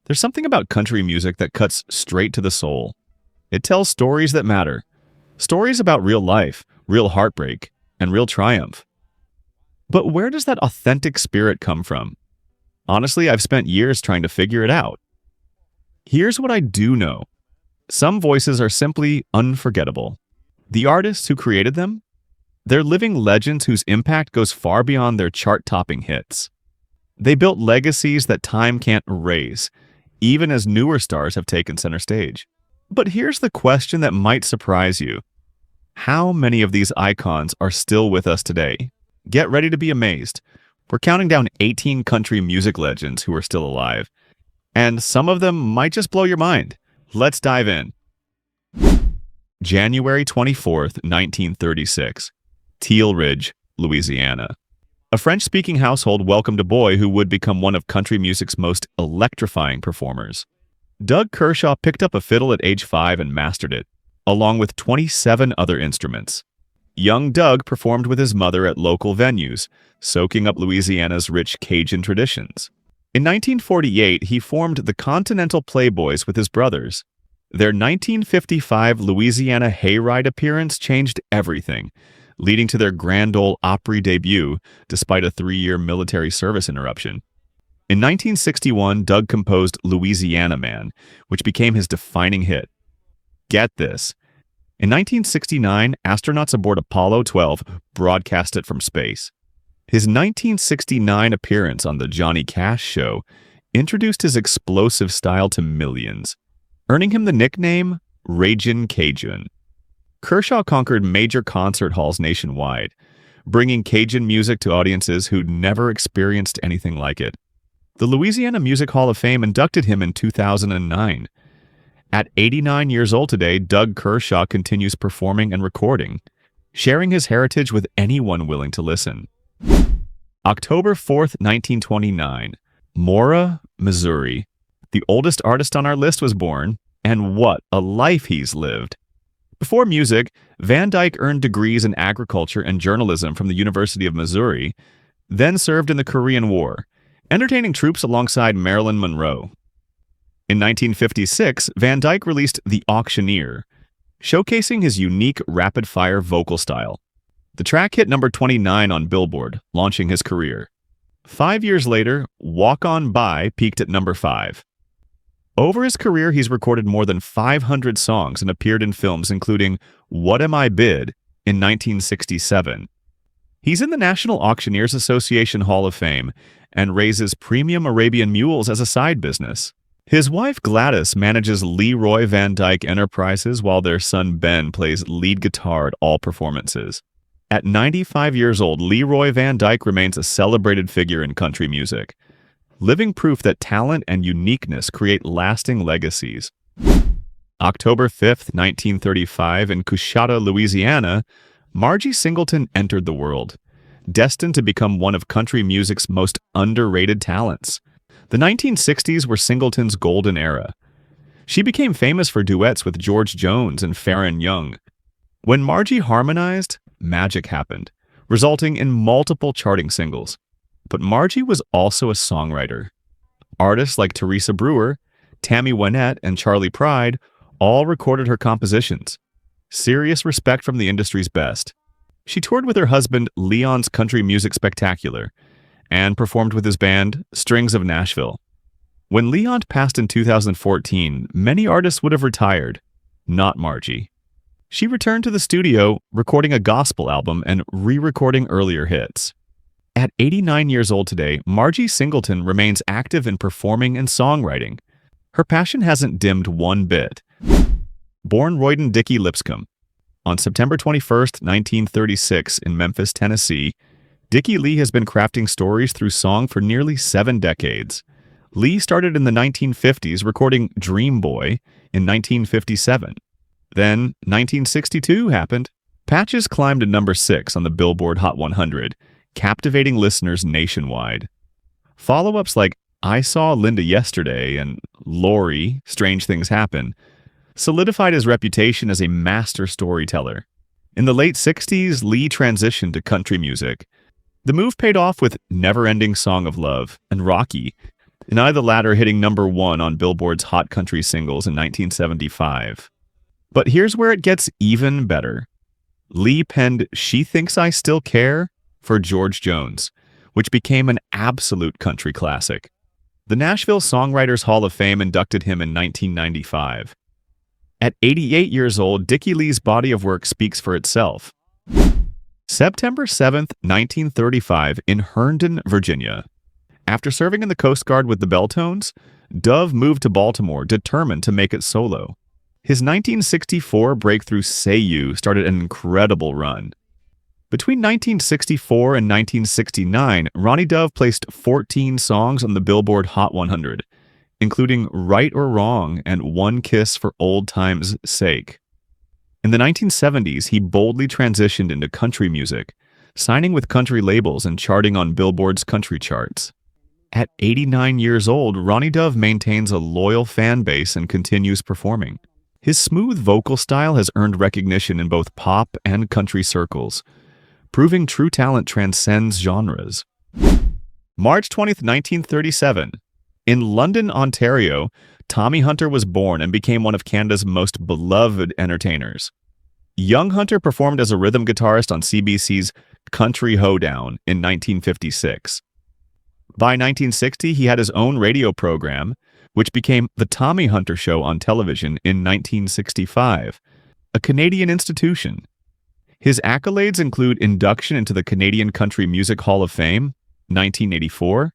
There's something about country music that cuts straight to the soul. It tells stories that matter. Stories about real life, real heartbreak, and real triumph. But where does that authentic spirit come from? Honestly, I've spent years trying to figure it out. Here's what I do know. Some voices are simply unforgettable. The artists who created them? They're living legends whose impact goes far beyond their chart-topping hits. They built legacies that time can't erase, even as newer stars have taken center stage. But here's the question that might surprise you. How many of these icons are still with us today? Get ready to be amazed. We're counting down 18 country music legends who are still alive. And some of them might just blow your mind. Let's dive in. January 24th, 1936. Teal Ridge, Louisiana. A French-speaking household welcomed a boy who would become one of country music's most electrifying performers. Doug Kershaw picked up a fiddle at age 5 and mastered it, along with 27 other instruments. Young Doug performed with his mother at local venues, soaking up Louisiana's rich Cajun traditions. In 1948, he formed the Continental Playboys with his brothers. Their 1955 Louisiana Hayride appearance changed everything, leading to their Grand Ole Opry debut despite a 3-year military service interruption. In 1961, Doug composed Louisiana Man, which became his defining hit. Get this. In 1969, astronauts aboard Apollo 12 broadcast it from space. His 1969 appearance on The Johnny Cash Show introduced his explosive style to millions, earning him the nickname Ragin' Cajun. Kershaw conquered major concert halls nationwide, bringing Cajun music to audiences who'd never experienced anything like it. The Louisiana Music Hall of Fame inducted him in 2009. At 89 years old today, Doug Kershaw continues performing and recording, sharing his heritage with anyone willing to listen. October 4th, 1929. Mora, Missouri. The oldest artist on our list was born, and what a life he's lived. Before music, Van Dyke earned degrees in agriculture and journalism from the University of Missouri, then served in the Korean War, entertaining troops alongside Marilyn Monroe. In 1956, Van Dyke released The Auctioneer, showcasing his unique rapid-fire vocal style. The track hit number 29 on Billboard, launching his career. 5 years later, Walk On By peaked at number 5. Over his career, he's recorded more than 500 songs and appeared in films including What Am I Bid in 1967. He's in the National Auctioneers Association Hall of Fame and raises premium Arabian mules as a side business. His wife Gladys manages Leroy Van Dyke Enterprises while their son Ben plays lead guitar at all performances. At 95 years old, Leroy Van Dyke remains a celebrated figure in country music, living proof that talent and uniqueness create lasting legacies. October 5th, 1935, in Coushatta, Louisiana, Margie Singleton entered the world, destined to become one of country music's most underrated talents. The 1960s were Singleton's golden era. She became famous for duets with George Jones and Farron Young. When Margie harmonized, magic happened, resulting in multiple charting singles. But Margie was also a songwriter. Artists like Teresa Brewer, Tammy Wynette, and Charlie Pride all recorded her compositions. Serious respect from the industry's best. She toured with her husband Leon's Country Music Spectacular and performed with his band Strings of Nashville. When Leon passed in 2014, many artists would have retired, not Margie. She returned to the studio, recording a gospel album and re-recording earlier hits. At 89 years old today, Margie Singleton remains active in performing and songwriting. Her passion hasn't dimmed one bit. Born Royden Dickey Lipscomb. On September 21st, 1936, in Memphis, Tennessee, Dickie Lee has been crafting stories through song for nearly 7 decades. Lee started in the 1950s recording Dream Boy in 1957. Then, 1962 happened. Patches climbed to number 6 on the Billboard Hot 100, captivating listeners nationwide. Follow-ups like I Saw Linda Yesterday and Lori, Strange Things Happen, solidified his reputation as a master storyteller. In the late 60s, Lee transitioned to country music. The move paid off with Never Ending Song of Love and Rocky, and either latter hitting #1 on Billboard's Hot Country Singles in 1975. But here's where it gets even better. Lee penned She Thinks I Still Care for George Jones, which became an absolute country classic. The Nashville Songwriters Hall of Fame inducted him in 1995. At 88 years old, Dickie Lee's body of work speaks for itself. September 7th, 1935, in Herndon, Virginia. After serving in the Coast Guard with the Belltones, Dove moved to Baltimore, determined to make it solo. His 1964 breakthrough Say You started an incredible run. Between 1964 and 1969, Ronnie Dove placed 14 songs on the Billboard Hot 100, including Right or Wrong and One Kiss for Old Time's Sake. In the 1970s, he boldly transitioned into country music, signing with country labels and charting on Billboard's country charts. At 89 years old, Ronnie Dove maintains a loyal fan base and continues performing. His smooth vocal style has earned recognition in both pop and country circles, proving true talent transcends genres. March 20th, 1937. In London, Ontario, Tommy Hunter was born and became one of Canada's most beloved entertainers. Young Hunter performed as a rhythm guitarist on CBC's Country Hoedown in 1956. By 1960, he had his own radio program, which became The Tommy Hunter Show on television in 1965, a Canadian institution. His accolades include induction into the Canadian Country Music Hall of Fame, 1984,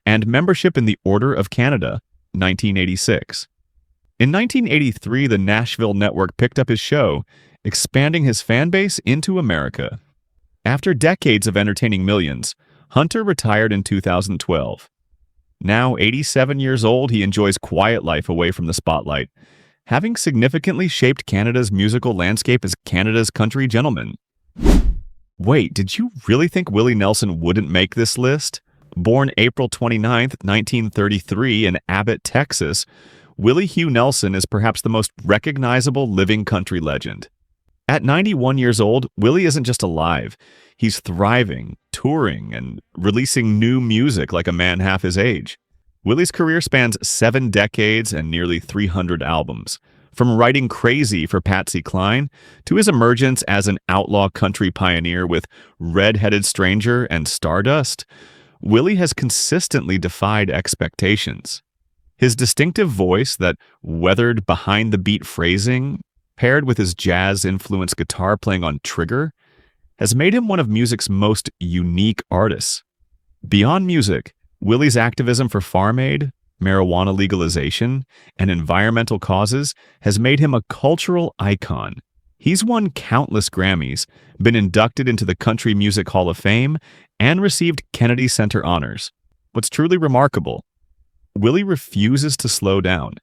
and membership in the Order of Canada, 1986. In 1983, the Nashville Network picked up his show, expanding his fan base into America. After decades of entertaining millions, Hunter retired in 2012. Now 87 years old, he enjoys quiet life away from the spotlight, having significantly shaped Canada's musical landscape as Canada's country gentleman. Wait, did you really think Willie Nelson wouldn't make this list? Born April 29, 1933 in Abbott, Texas, Willie Hugh Nelson is perhaps the most recognizable living country legend. At 91 years old, Willie isn't just alive. He's thriving, touring, and releasing new music like a man half his age. Willie's career spans 7 decades and nearly 300 albums. From writing Crazy for Patsy Cline to his emergence as an outlaw country pioneer with Red-Headed Stranger and Stardust, Willie has consistently defied expectations. His distinctive voice that weathered behind-the-beat phrasing, paired with his jazz-influenced guitar playing on Trigger, has made him one of music's most unique artists. Beyond music, Willie's activism for farm aid, marijuana legalization, and environmental causes has made him a cultural icon. He's won countless Grammys, been inducted into the Country Music Hall of Fame, and received Kennedy Center honors. What's truly remarkable, Willie refuses to slow down.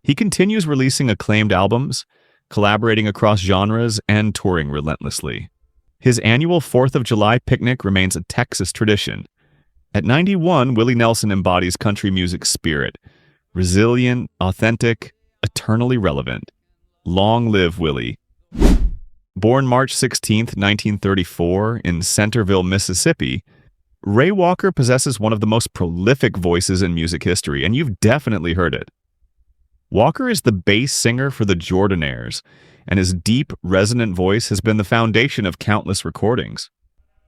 He continues releasing acclaimed albums, collaborating across genres, and touring relentlessly. His annual 4th of July picnic remains a Texas tradition. At 91, Willie Nelson embodies country music's spirit. Resilient, authentic, eternally relevant. Long live Willie. Born March 16, 1934, in Centerville, Mississippi, Ray Walker possesses one of the most prolific voices in music history, and you've definitely heard it. Walker is the bass singer for the Jordanaires, and his deep, resonant voice has been the foundation of countless recordings.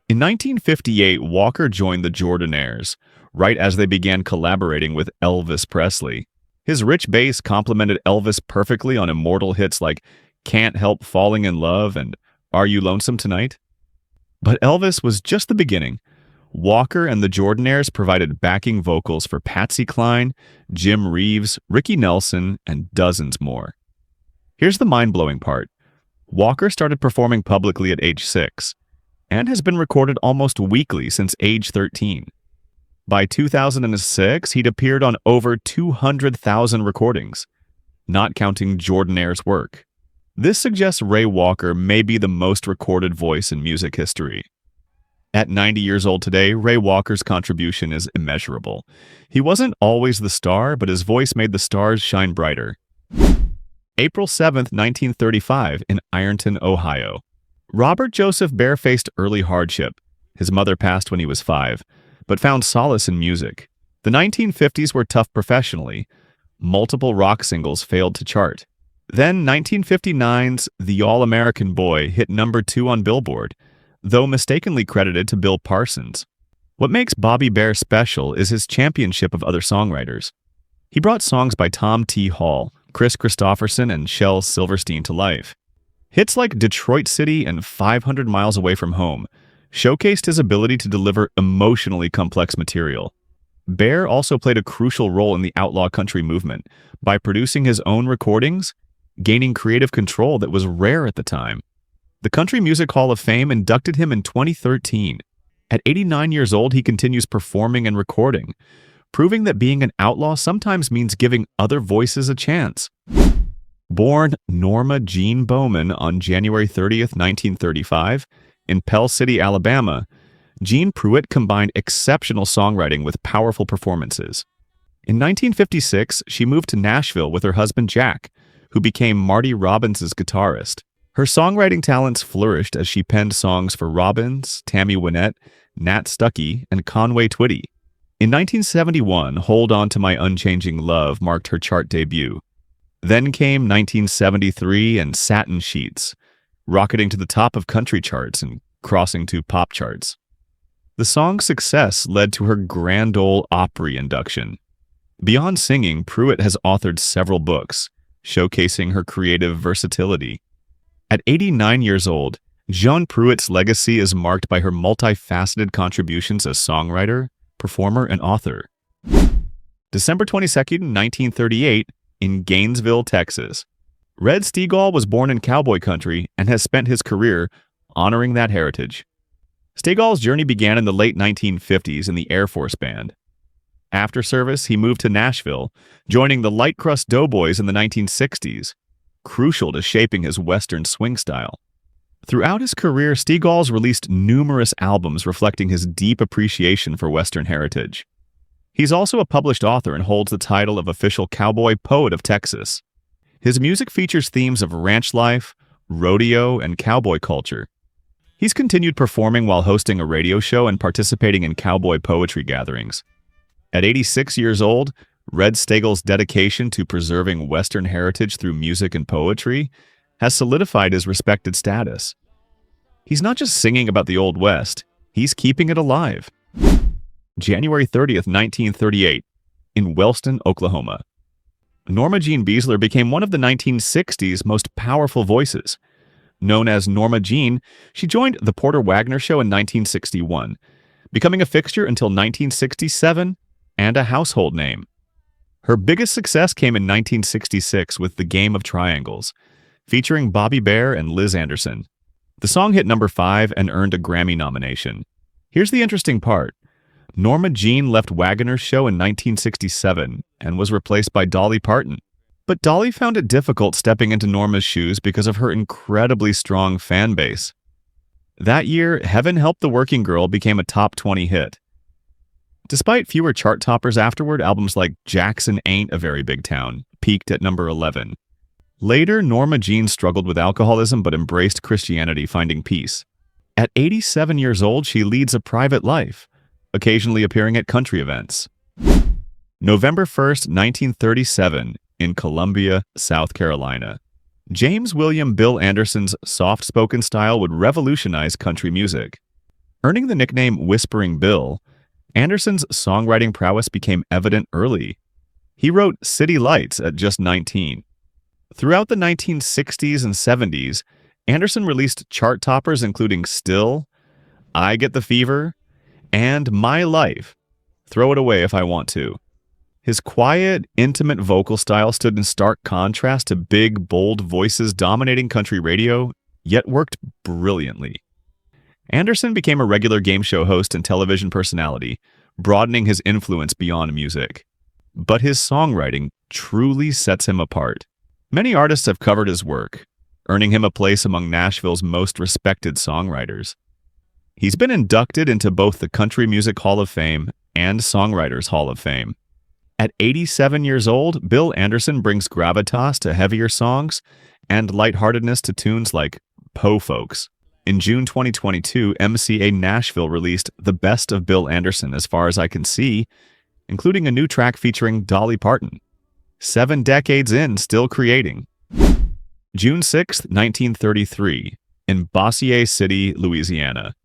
In 1958, Walker joined the Jordanaires, right as they began collaborating with Elvis Presley. His rich bass complemented Elvis perfectly on immortal hits like Can't Help Falling in Love and Are You Lonesome Tonight? But Elvis was just the beginning. Walker and the Jordanaires provided backing vocals for Patsy Cline, Jim Reeves, Ricky Nelson, and dozens more. Here's the mind-blowing part. Walker started performing publicly at age 6 and has been recorded almost weekly since age 13. By 2006, he'd appeared on over 200,000 recordings, not counting Jordanaire's work. This suggests Ray Walker may be the most recorded voice in music history. At 90 years old today, Ray Walker's contribution is immeasurable. He wasn't always the star, but his voice made the stars shine brighter. April 7, 1935, in Ironton, Ohio. Robert Joseph Bear faced early hardship. His mother passed when he was 5, but found solace in music. The 1950s were tough professionally. Multiple rock singles failed to chart. Then 1959's The All-American Boy hit number 2 on Billboard, though mistakenly credited to Bill Parsons. What makes Bobby Bare special is his championship of other songwriters. He brought songs by Tom T. Hall, Chris Christopherson, and Shel Silverstein to life. Hits like Detroit City and 500 Miles Away from Home showcased his ability to deliver emotionally complex material. Bare also played a crucial role in the outlaw country movement by producing his own recordings, gaining creative control that was rare at the time. The Country Music Hall of Fame inducted him in 2013. At 89 years old, he continues performing and recording, proving that being an outlaw sometimes means giving other voices a chance. Born Norma Jean Bowman on January 30th, 1935, in Pell City, Alabama, Jean Pruitt combined exceptional songwriting with powerful performances. In 1956, she moved to Nashville with her husband Jack, who became Marty Robbins' guitarist. Her songwriting talents flourished as she penned songs for Robbins, Tammy Wynette, Nat Stuckey, and Conway Twitty. In 1971, Hold On to My Unchanging Love marked her chart debut. Then came 1973 and Satin Sheets, rocketing to the top of country charts and crossing to pop charts. The song's success led to her Grand Ole Opry induction. Beyond singing, Pruitt has authored several books, showcasing her creative versatility. At 89 years old, Jean Pruitt's legacy is marked by her multifaceted contributions as songwriter, performer, and author. December 22, 1938, in Gainesville, Texas. Red Steagall was born in cowboy country and has spent his career honoring that heritage. Steagall's journey began in the late 1950s in the Air Force Band. After service, he moved to Nashville, joining the Light Crust Doughboys in the 1960s, crucial to shaping his Western swing style. Throughout his career, Steagall's released numerous albums reflecting his deep appreciation for Western heritage. He's also a published author and holds the title of Official Cowboy Poet of Texas. His music features themes of ranch life, rodeo, and cowboy culture. He's continued performing while hosting a radio show and participating in cowboy poetry gatherings. At 86 years old, Red Steagall's dedication to preserving Western heritage through music and poetry has solidified his respected status. He's not just singing about the Old West, he's keeping it alive. January 30th, 1938, in Wellston, Oklahoma. Norma Jean Beasler became one of the 1960s most powerful voices. Known as Norma Jean, she joined The Porter Wagoner Show in 1961, becoming a fixture until 1967 and a household name. Her biggest success came in 1966 with The Game of Triangles, featuring Bobby Bare and Liz Anderson. The song hit number 5 and earned a Grammy nomination. Here's the interesting part. Norma Jean left Wagoner's Show in 1967 and was replaced by Dolly Parton. But Dolly found it difficult stepping into Norma's shoes because of her incredibly strong fan base. That year, Heaven Help the Working Girl became a top 20 hit. Despite fewer chart toppers afterward, albums like Jackson Ain't a Very Big Town peaked at number 11. Later, Norma Jean struggled with alcoholism but embraced Christianity, finding peace. At 87 years old, she leads a private life, occasionally appearing at country events. November 1st, 1937, in Columbia, South Carolina. James William Bill Anderson's soft-spoken style would revolutionize country music. Earning the nickname Whispering Bill, Anderson's songwriting prowess became evident early. He wrote City Lights at just 19. Throughout the 1960s and 70s, Anderson released chart toppers including Still, I Get the Fever, and My Life, Throw It Away If I Want To. His quiet, intimate vocal style stood in stark contrast to big, bold voices dominating country radio, yet worked brilliantly. Anderson became a regular game show host and television personality, broadening his influence beyond music. But his songwriting truly sets him apart. Many artists have covered his work, earning him a place among Nashville's most respected songwriters. He's been inducted into both the Country Music Hall of Fame and Songwriters Hall of Fame. At 87 years old, Bill Anderson brings gravitas to heavier songs and lightheartedness to tunes like Po' Folks. In June 2022, MCA Nashville released The Best of Bill Anderson As Far As I Can See, including a new track featuring Dolly Parton. 7 decades in, still creating. June 6, 1933, in Bossier City, Louisiana.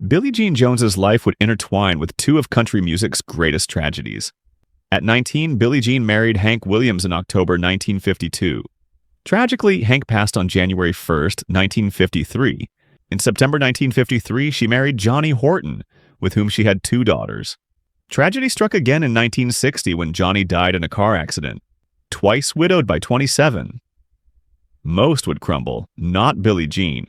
Billie Jean Jones's life would intertwine with two of country music's greatest tragedies. At 19, Billie Jean married Hank Williams in October 1952. Tragically, Hank passed on January 1, 1953. In September 1953, she married Johnny Horton, with whom she had 2 daughters. Tragedy struck again in 1960 when Johnny died in a car accident, twice widowed by 27. Most would crumble, not Billie Jean.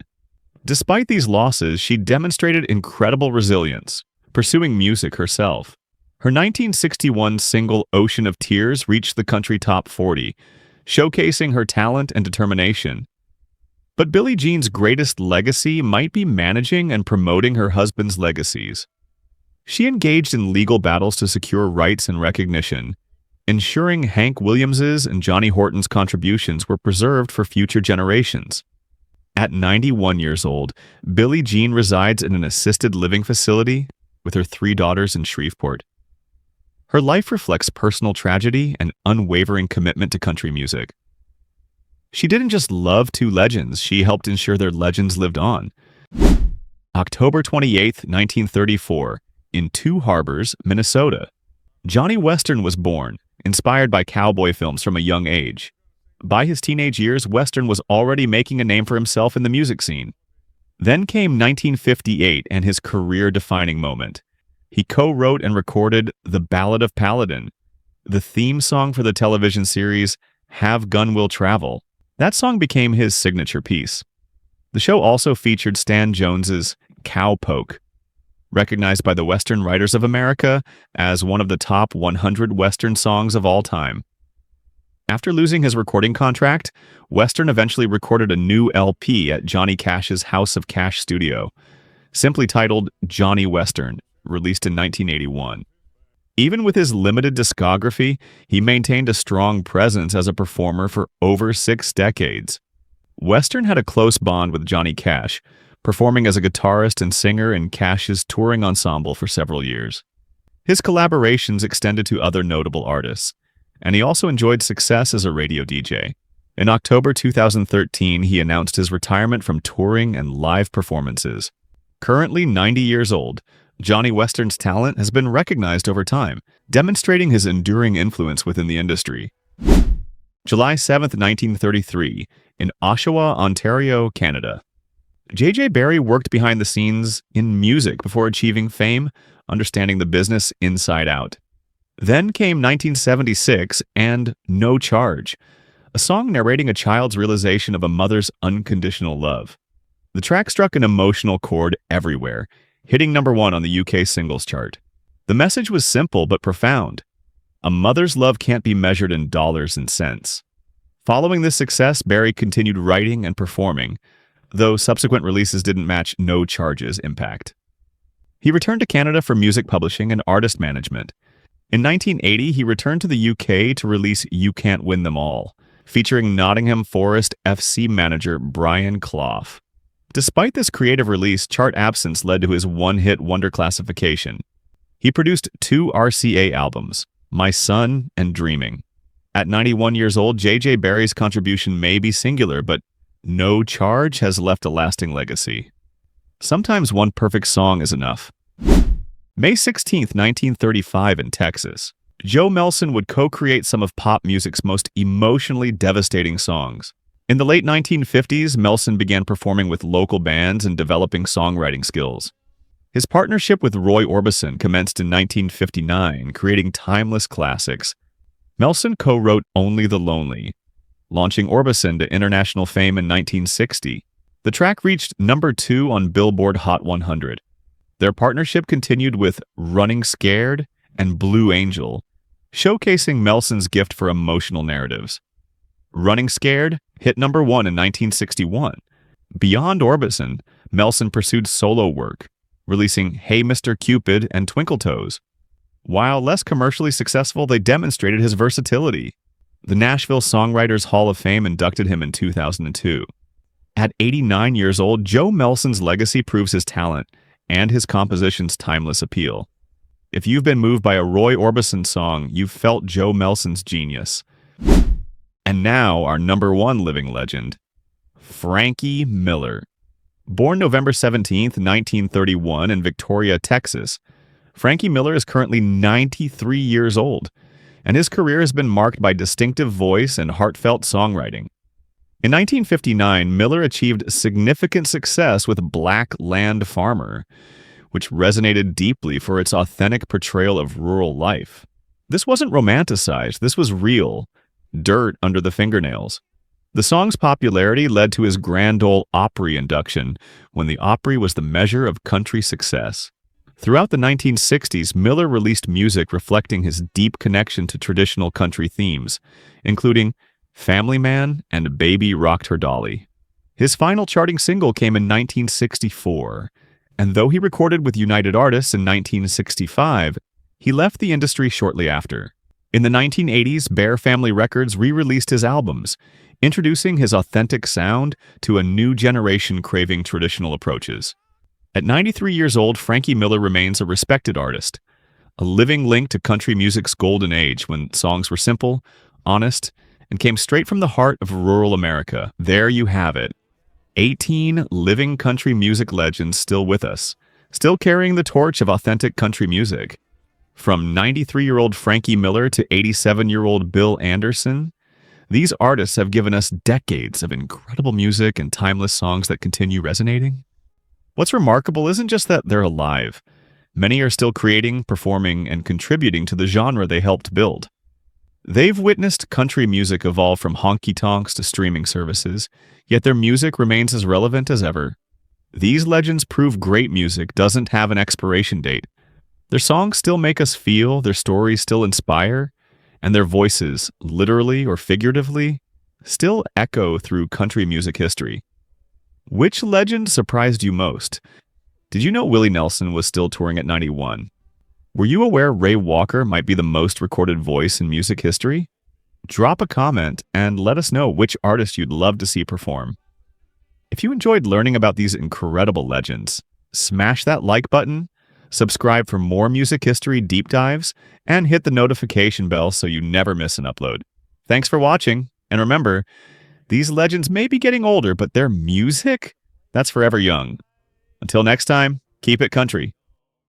Despite these losses, she demonstrated incredible resilience, pursuing music herself. Her 1961 single Ocean of Tears reached the country top 40, showcasing her talent and determination. But Billie Jean's greatest legacy might be managing and promoting her husband's legacies. She engaged in legal battles to secure rights and recognition, ensuring Hank Williams's and Johnny Horton's contributions were preserved for future generations. At 91 years old, Billie Jean resides in an assisted living facility with her 3 daughters in Shreveport. Her life reflects personal tragedy and unwavering commitment to country music. She didn't just love 2 legends, she helped ensure their legends lived on. October 28, 1934, in Two Harbors, Minnesota. Johnny Western was born, inspired by cowboy films from a young age. By his teenage years, Western was already making a name for himself in the music scene. Then came 1958 and his career-defining moment. He co-wrote and recorded The Ballad of Paladin, the theme song for the television series Have Gun Will Travel. That song became his signature piece. The show also featured Stan Jones's Cowpoke, recognized by the Western Writers of America as one of the top 100 Western songs of all time. After losing his recording contract, Western eventually recorded a new LP at Johnny Cash's House of Cash studio, simply titled Johnny Western, released in 1981. Even with his limited discography, he maintained a strong presence as a performer for over 6 decades. Western had a close bond with Johnny Cash, performing as a guitarist and singer in Cash's touring ensemble for several years. His collaborations extended to other notable artists, and he also enjoyed success as a radio DJ. In October 2013, he announced his retirement from touring and live performances. Currently 90 years old, Johnny Western's talent has been recognized over time, demonstrating his enduring influence within the industry. July 7, 1933, in Oshawa, Ontario, Canada. J.J. Barrie worked behind the scenes in music before achieving fame, understanding the business inside out. Then came 1976 and No Charge, a song narrating a child's realization of a mother's unconditional love. The track struck an emotional chord everywhere, hitting #1 on the UK singles chart. The message was simple but profound. A mother's love can't be measured in dollars and cents. Following this success, Barrie continued writing and performing, though subsequent releases didn't match No Charge's impact. He returned to Canada for music publishing and artist management. In 1980, he returned to the UK to release You Can't Win Them All, featuring Nottingham Forest FC manager Brian Clough. Despite this creative release, chart absence led to his one-hit wonder classification. He produced 2 RCA albums, My Son and Dreaming. At 91 years old, J.J. Barrie's contribution may be singular, but No Charge has left a lasting legacy. Sometimes one perfect song is enough. May 16, 1935 in Texas. Joe Melson would co-create some of pop music's most emotionally devastating songs. In the late 1950s, Melson began performing with local bands and developing songwriting skills. His partnership with Roy Orbison commenced in 1959, creating timeless classics. Melson co-wrote Only the Lonely, launching Orbison to international fame in 1960. The track reached #2 on Billboard Hot 100. Their partnership continued with Running Scared and Blue Angel, showcasing Melson's gift for emotional narratives. Running Scared hit #1 in 1961. Beyond Orbison, Melson pursued solo work, releasing Hey Mr. Cupid and Twinkle Toes. While less commercially successful, they demonstrated his versatility. The Nashville Songwriters Hall of Fame inducted him in 2002. At 89 years old, Joe Melson's legacy proves his talent and his composition's timeless appeal. If you've been moved by a Roy Orbison song, you've felt Joe Melson's genius. And now, our number one living legend, Frankie Miller. Born November 17th, 1931 in Victoria, Texas, Frankie Miller is currently 93 years old, and his career has been marked by distinctive voice and heartfelt songwriting. In 1959, Miller achieved significant success with Black Land Farmer, which resonated deeply for its authentic portrayal of rural life. This wasn't romanticized, this was real, dirt under the fingernails. The song's popularity led to his Grand Ole Opry induction, when the Opry was the measure of country success. Throughout the 1960s, Miller released music reflecting his deep connection to traditional country themes, including Family Man and Baby Rocked Her Dolly. His final charting single came in 1964, and though he recorded with United Artists in 1965, he left the industry shortly after. In the 1980s, Bear Family Records re-released his albums, introducing his authentic sound to a new generation craving traditional approaches. At 93 years old, Frankie Miller remains a respected artist, a living link to country music's golden age when songs were simple, honest, and came straight from the heart of rural America. There you have it. 18 living country music legends still with us, still carrying the torch of authentic country music. From 93-year-old Frankie Miller to 87-year-old Bill Anderson, these artists have given us decades of incredible music and timeless songs that continue resonating. What's remarkable isn't just that they're alive. Many are still creating, performing, and contributing to the genre they helped build. They've witnessed country music evolve from honky-tonks to streaming services, yet their music remains as relevant as ever. These legends prove great music doesn't have an expiration date. Their songs still make us feel, their stories still inspire, and their voices, literally or figuratively, still echo through country music history. Which legend surprised you most? Did you know Willie Nelson was still touring at 91? Were you aware Ray Walker might be the most recorded voice in music history? Drop a comment and let us know which artist you'd love to see perform. If you enjoyed learning about these incredible legends, smash that like button, subscribe for more music history deep dives, and hit the notification bell so you never miss an upload. Thanks for watching, and remember, these legends may be getting older, but their music, that's forever young. Until next time, keep it country.